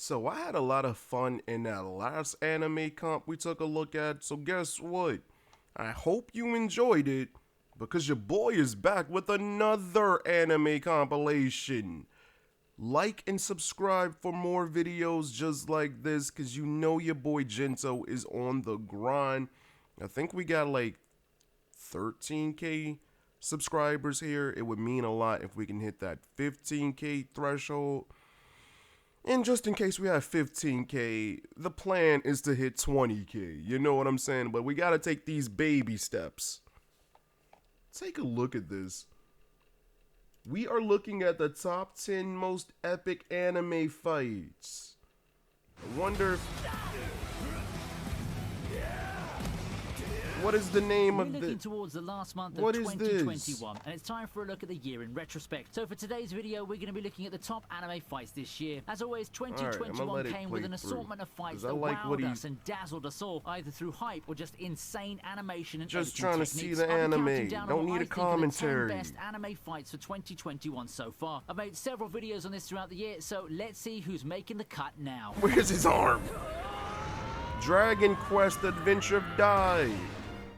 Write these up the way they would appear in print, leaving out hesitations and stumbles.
So I had a lot of fun in that last anime comp we took a look at, so guess what? I hope you enjoyed it, because your boy is back with another anime compilation. Like and subscribe for more videos just like this, because you know your boy Gento is on the grind. I think we got like 13k subscribers here. It would mean a lot if we can hit that 15k threshold. And just in case we have 15k, the plan is to hit 20k. You know what I'm saying? But we gotta take these baby steps. Take a look at this. We are looking at the top 10 most epic anime fights. I wonder if... What is the name of We're the... looking towards the last month of What is 2021, and it's time for a look at the year in retrospect. So for today's video, we're going to be looking at the top anime fights this year. As always, 2021 came with an assortment of fights that wowed us and dazzled us all, either through hype or just insane animation and just editing trying to techniques. see the I'll be anime. counting down Don't on what need I a think are the 10 commentary. best anime fights for 2021 so far. I've made several videos on this throughout the year, so let's see who's making the cut now. Where's his arm? Dragon Quest Adventure Die.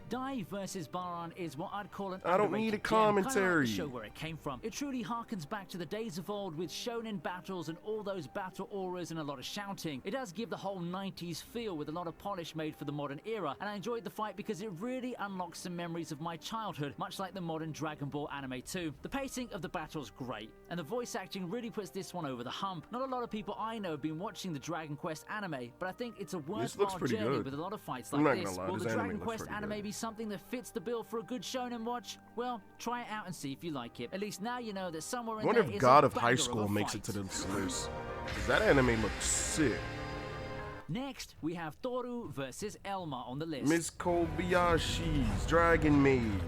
Die vs. Baran is what I'd call an I don't need a underrated gem, kinda like commentary. the show where it came from. It truly harkens back to the days of old with shonen battles and all those battle auras and a lot of shouting. It does give the whole 90s feel with a lot of polish made for the modern era, and I enjoyed the fight because it really unlocks some memories of my childhood, much like the modern Dragon Ball anime too. The pacing of the battle's great, and the voice acting really puts this one over the hump. Not a lot of people I know have been watching the Dragon Quest anime, but I think it's a worthwhile journey with a lot of fights like this. Will the Dragon Quest anime be something that fits the bill for a good shonen watch? Well, try it out and see if you like it. At least now you know that somewhere in I wonder there if is God a of High banger School of a makes it fight. to this list. Because that anime looks sick. Next, we have Toru versus Elma on the list. Miss Kobayashi's Dragon Maid.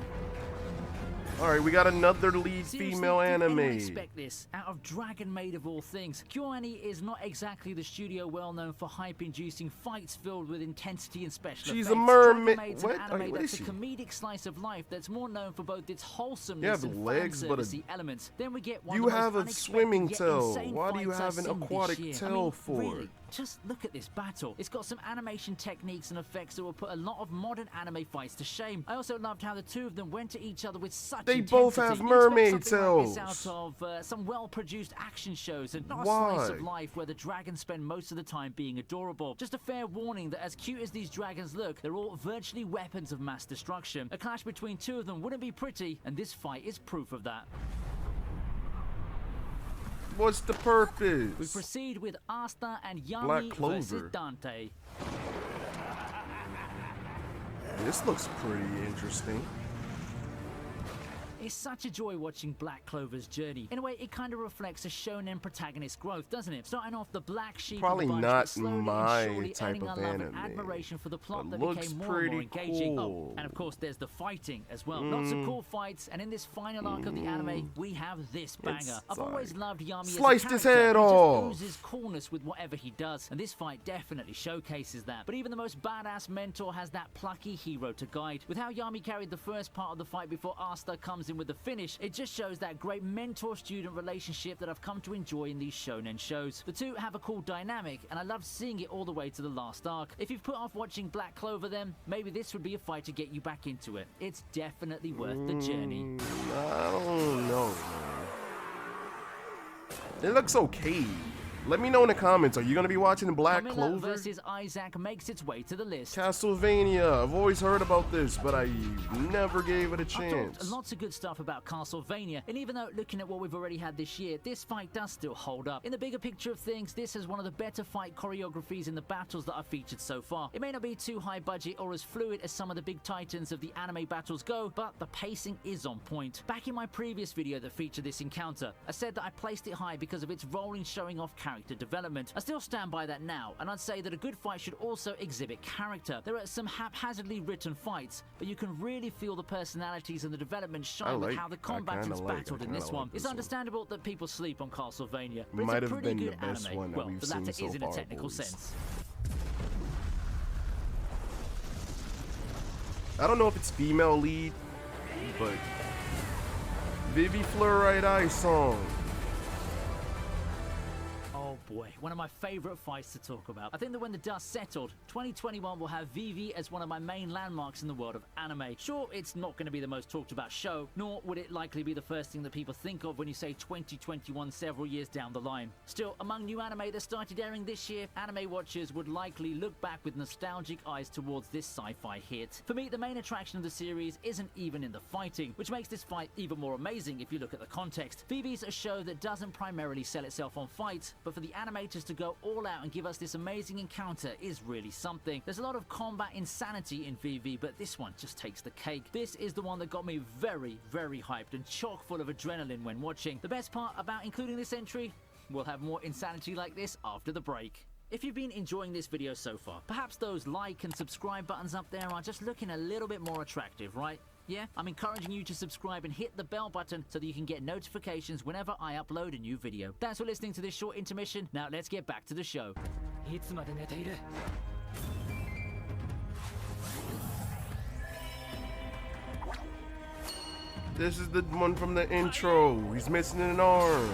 Alright, we got another lead Seriously, female did anyone anime. expect this out of Dragon Maid of all things? KyoAni is not exactly the studio well known for hype-inducing fights filled with intensity and special She's effects. a mermaid. Dragon Maid's What? an anime What that's is a she? comedic slice of life that's more known for both its wholesomeness You have and legs, but fan-servicey elements. Then we get one You of the have most a unexpected swimming yet tail. insane Why do you fights I've have an seen this aquatic year. tail for? Really, just look at this battle. It's got some animation techniques and effects that will put a lot of modern anime fights to shame. I also loved how the two of them went at each other with such They intensity. both have You expect mermaid something like this tails. out of some well-produced action shows and not a Why? slice of life where the dragons spend most of the time being adorable. Just a fair warning that as cute as these dragons look, they're all virtually weapons of mass destruction. A clash between two of them wouldn't be pretty, and this fight is proof of that. What's the purpose? We proceed with Asta and Black Yami Clover. versus Dante. This looks pretty interesting. It's such a joy watching Black Clover's journey. In a way, it kind of reflects a shonen protagonist's growth, doesn't it? Starting off the black sheep Probably of the bunch, not but slowly my and surely type earning of our love and anime. admiration for the plot It that looks became more and more pretty engaging. cool. Oh, and of course, there's the fighting as well. Lots of cool fights, and in this final arc of the anime, we have this banger. I've always loved Yami Sliced as a his character. head He off. just oozes coolness with whatever he does, and this fight definitely showcases that. But even the most badass mentor has that plucky hero to guide. With how Yami carried the first part of the fight before Asta comes in with the finish, it just shows that great mentor-student relationship that I've come to enjoy in these shonen shows. The two have a cool dynamic, and I loved seeing it all the way to the last arc. If you've put off watching Black Clover then, maybe this would be a fight to get you back into it. It's definitely worth the journey. I don't know, man. It looks okay. Let me know in the comments, are you going to be watching Black Camilla Clover? versus Isaac makes its way to the list. Castlevania. I've always heard about this, but I never gave it a I've chance. talked lots of good stuff about Castlevania, and even though looking at what we've already had this year, this fight does still hold up. In the bigger picture of things, this is one of the better fight choreographies in the battles that I've featured so far. It may not be too high budget or as fluid as some of the big titans of the anime battles go, but the pacing is on point. Back in my previous video that featured this encounter, I said that I placed it high because of its role in showing off character development. I still stand by that now, and I'd say that a good fight should also exhibit character. There are some haphazardly written fights, but you can really feel the personalities and the development shine with how the combatants battled in this one. It's understandable that people sleep on Castlevania, but Might it's a have pretty been good the best anime. one that Well, we've the latter seen is so in a far, technical boys. sense. I don't know if it's female lead, but Vivy Fluorite Eye song. Oh boy, one of my favorite fights to talk about. I think that when the dust settled, 2021 will have Vivy as one of my main landmarks in the world of anime. Sure, it's not going to be the most talked about show, nor would it likely be the first thing that people think of when you say 2021 several years down the line. Still, among new anime that started airing this year, anime watchers would likely look back with nostalgic eyes towards this sci-fi hit. For me, the main attraction of the series isn't even in the fighting, which makes this fight even more amazing if you look at the context. Vivy's a show that doesn't primarily sell itself on fights, but for the animators to go all out and give us this amazing encounter is really something. There's a lot of combat insanity in Vivy, but this one just takes the cake. This is the one that got me very, very hyped and chock full of adrenaline when watching. The best part about including this entry? We'll have more insanity like this after the break. If you've been enjoying this video so far, perhaps those like and subscribe buttons up there are just looking a little bit more attractive, right? Yeah, I'm encouraging you to subscribe and hit the bell button so that you can get notifications whenever I upload a new video. Thanks for listening to this short intermission. Now let's get back to the show. This is the one from the intro. He's missing an arm.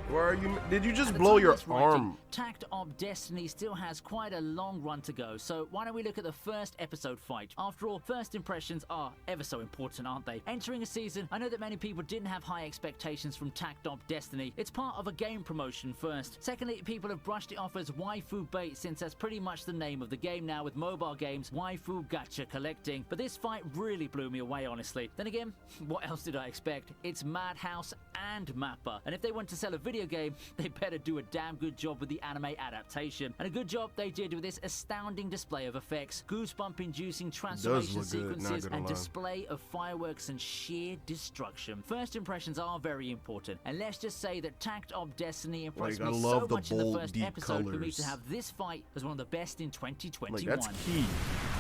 Why are you? Did you just blow your arm? Takt of Destiny still has quite a long run to go, so why don't we look at the first episode fight? After all, first impressions are ever so important, aren't they? Entering a season, I know that many people didn't have high expectations from Takt of Destiny. It's part of a game promotion first. Secondly, people have brushed it off as waifu bait since that's pretty much the name of the game now with mobile games, waifu gacha collecting. But this fight really blew me away, honestly. Then again, what else did I expect? It's Madhouse and Mappa, and if they want to sell a video game, they better do a damn good job with the anime adaptation. And a good job they did with this astounding display of effects, goosebump-inducing transformation sequences, and display of fireworks and sheer destruction. First impressions are very important, and let's just say that Takt of Destiny impressed me so much in the first episode for me to have this fight as one of the best in 2021. Like, that's key.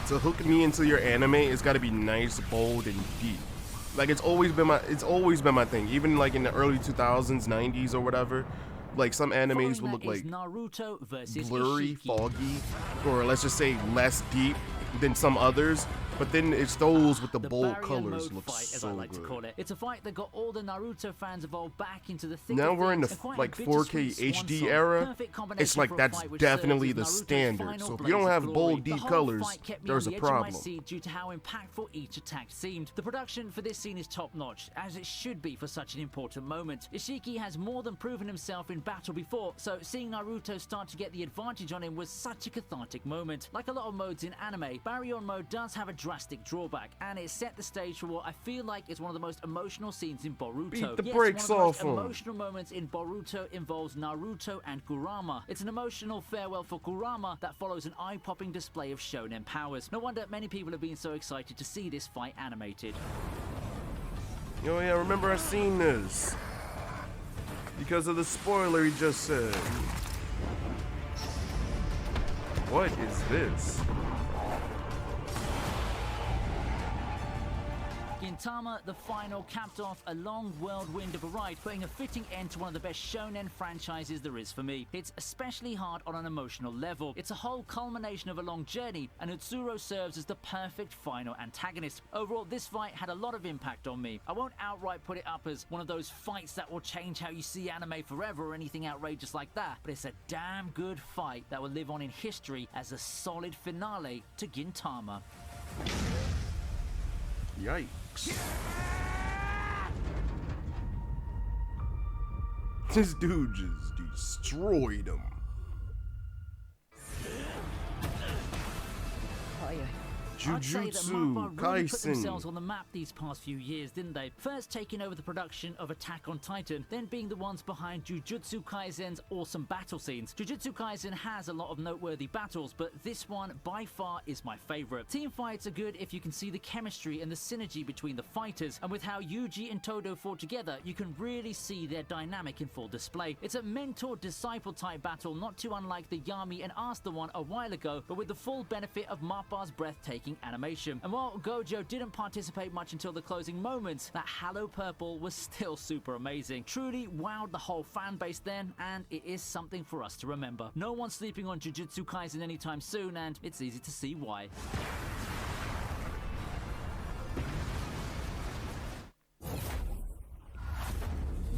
To hook me into your anime, it's got to be nice, bold, and deep. Like, it's always been my thing. Even like in the early 2000s, 90s or whatever, like some animes will look like Naruto versus blurry, Isshiki. foggy, or let's just say less deep than some others. But then it's those with the bold colors look fight, as so I like good. to call it. It's a fight that got all the Naruto fans involved back into the thick Now of we're in the things, like 4K HD era. It's like that's definitely the standard. So if you don't have bold, deep colors, there's a problem. Due to how impactful each attack seemed. The production for this scene is top notch, as it should be for such an important moment. Isshiki has more than proven himself in battle before, so seeing Naruto start to get the advantage on him was such a cathartic moment. Like a lot of modes in anime, barrier mode does have a drastic drawback, and it set the stage for what I feel like is one of the most emotional scenes in Boruto. Beat the brakes off one of the most emotional moments in Boruto involves Naruto and Kurama. It's an emotional farewell for Kurama that follows an eye-popping display of shonen powers. No wonder many people have been so excited to see this fight animated. Oh yeah, remember I seen this because of the spoiler he just said. What is this? Gintama, the final, capped off a long whirlwind of a ride, putting a fitting end to one of the best shonen franchises there is for me. It's especially hard on an emotional level. It's a whole culmination of a long journey, and Utsuro serves as the perfect final antagonist. Overall, this fight had a lot of impact on me. I won't outright put it up as one of those fights that will change how you see anime forever or anything outrageous like that, but it's a damn good fight that will live on in history as a solid finale to Gintama. Yikes. This dude just destroyed him. Jujutsu Really put Kaisen. themselves on the map these past few years, didn't they? First taking over the production of Attack on Titan, then being the ones behind Jujutsu Kaisen's awesome battle scenes. Jujutsu Kaisen has a lot of noteworthy battles, but this one by far is my favorite. Team fights are good if you can see the chemistry and the synergy between the fighters, and with how Yuji and Todo fought together, you can really see their dynamic in full display. It's a mentor-disciple type battle, not too unlike the Yami and Asta one a while ago, but with the full benefit of Mappa's breathtaking animation. And while Gojo didn't participate much until the closing moments, that Halo Purple was still super amazing. Truly wowed the whole fan base then, and it is something for us to remember. No one's sleeping on Jujutsu Kaisen anytime soon, and it's easy to see why.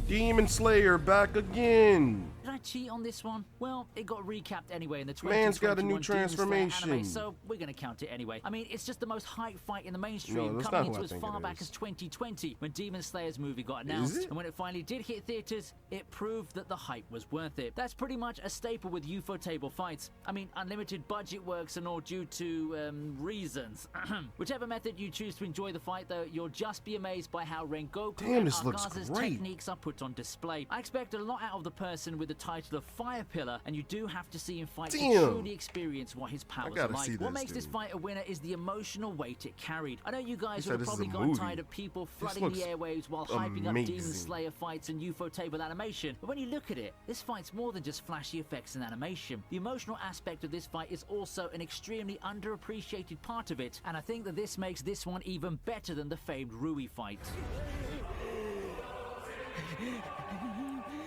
Demon Slayer back again. Did I cheat on this one? Well, it got recapped anyway in the Man's got a new 2021 Demon Slayer anime, transformation. so we're gonna count it anyway. I mean, it's just the most hyped fight in the No, mainstream, that's coming not who into I as think far it back is. as 2020 when Demon Slayer's movie got announced. it? And when it finally did hit theaters, it proved that the hype was worth it. That's pretty much a staple with UFO table fights. I mean, unlimited budget works and all due to reasons. Whichever method you choose to enjoy the fight, though, you'll just be amazed by how Rengoku Damn, and this looks Akaza's great. techniques are put on display. I expect a lot out of the person with the title of Fire Pillar, and you do have to see him fight to Damn. truly experience what his powers are gotta like. see What this, makes this dude. fight a winner is the emotional weight it carried. I know you guys said would have this is probably a gotten movie. tired of people This flooding the looks airwaves while hyping up Demon amazing. Slayer fights and UFO table animation, but when you look at it, this fight's more than just flashy effects and animation. The emotional aspect of this fight is also an extremely underappreciated part of it, and I think that this makes this one even better than the famed Rui fight.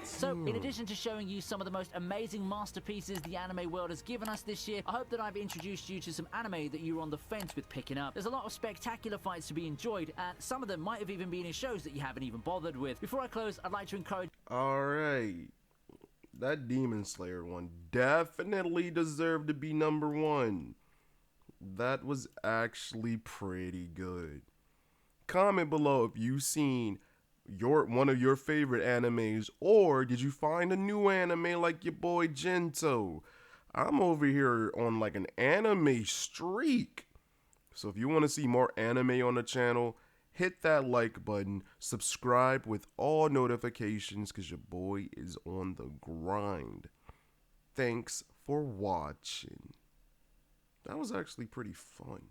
So, in addition to showing you some of the most amazing masterpieces the anime world has given us this year, I hope that I've introduced you to some anime that you were on the fence with picking up. There's a lot of spectacular fights to be enjoyed, and some of them might have even been in shows that you haven't even bothered with. Before I close, I'd like to encourage... Alright. That Demon Slayer one definitely deserved to be number one. That was actually pretty good. Comment below if you've seen one of your favorite animes, or did you find a new anime like your boy Gento? I'm over here on like an anime streak. So if you want to see more anime on the channel, hit that like button, subscribe with all notifications, because your boy is on the grind. Thanks for watching. That was actually pretty fun.